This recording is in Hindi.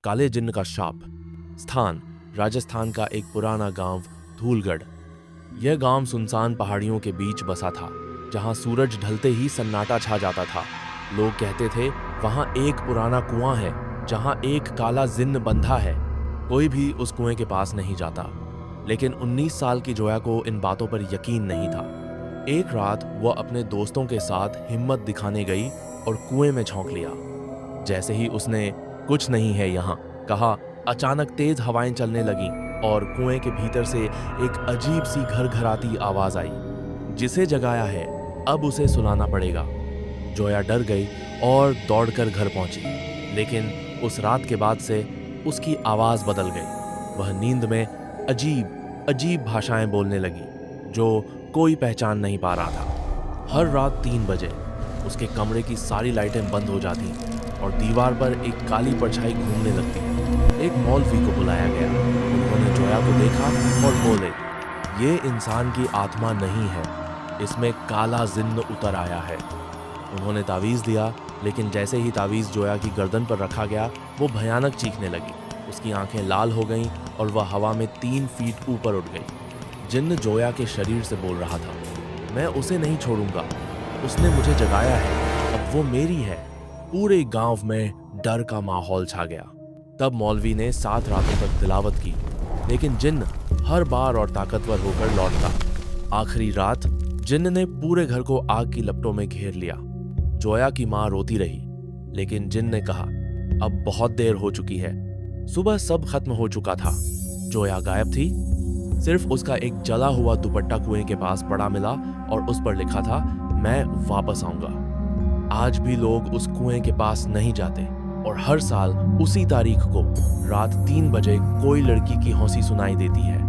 काले जिन्न का शाप। स्थान राजस्थान का एक पुराना गांव धूलगढ़। यह गांव सुनसान पहाड़ियों के बीच बसा था, जहां सूरज ढलते ही सन्नाटा छा जाता था। लोग कहते थे वहां एक पुराना कुआं है जहां एक काला जिन्न बंधा है। कोई भी उस कुएं के पास नहीं जाता, लेकिन 19 साल की जोया को इन बातों पर यकीन नहीं था। एक रात वह अपने दोस्तों के साथ हिम्मत दिखाने गई और कुएं में झोंक लिया। जैसे ही उसने कुछ नहीं है यहाँ कहा, अचानक तेज हवाएं चलने लगीं और कुएं के भीतर से एक अजीब सी घरघराती आवाज आई। जिसे जगाया है अब उसे सुलाना पड़ेगा। जोया डर गई और दौड़कर घर पहुंची, लेकिन उस रात के बाद से उसकी आवाज बदल गई। वह नींद में अजीब अजीब भाषाएं बोलने लगी जो कोई पहचान नहीं पा रहा था। हर रात 3 बजे उसके कमरे की सारी लाइटें बंद हो जाती और दीवार पर एक काली परछाई घूमने लगती। एक मौलवी को बुलाया गया। उन्होंने जोया को देखा और बोले, ये इंसान की आत्मा नहीं है, इसमें काला जिन्न उतर आया है। उन्होंने तावीज़ दिया, लेकिन जैसे ही तावीज़ जोया की गर्दन पर रखा गया वो भयानक चीखने लगी। उसकी आंखें लाल हो गईं और वह हवा में 3 फीट ऊपर उठ गई। जिन्न जोया के शरीर से बोल रहा था, मैं उसे नहीं छोड़ूंगा, उसने मुझे जगाया है, अब वो मेरी है। पूरे गांव में डर का माहौल छा गया। तब मौलवी ने 7 रातों तक तिलावत की, लेकिन जिन्न हर बार और ताकतवर होकर लौटता। आखिरी रात जिन्न ने पूरे घर को आग की लपटों में घेर लिया। जोया की मां रोती रही, लेकिन जिन्न ने कहा, अब बहुत देर हो चुकी है। सुबह सब खत्म हो चुका था। जोया गायब थी। सिर्फ उसका एक जला हुआ दुपट्टा कुएं के पास पड़ा मिला और उस पर लिखा था, मैं वापस आऊंगा। आज भी लोग उस कुएं के पास नहीं जाते और हर साल उसी तारीख को रात 3 बजे कोई लड़की की हंसी सुनाई देती है।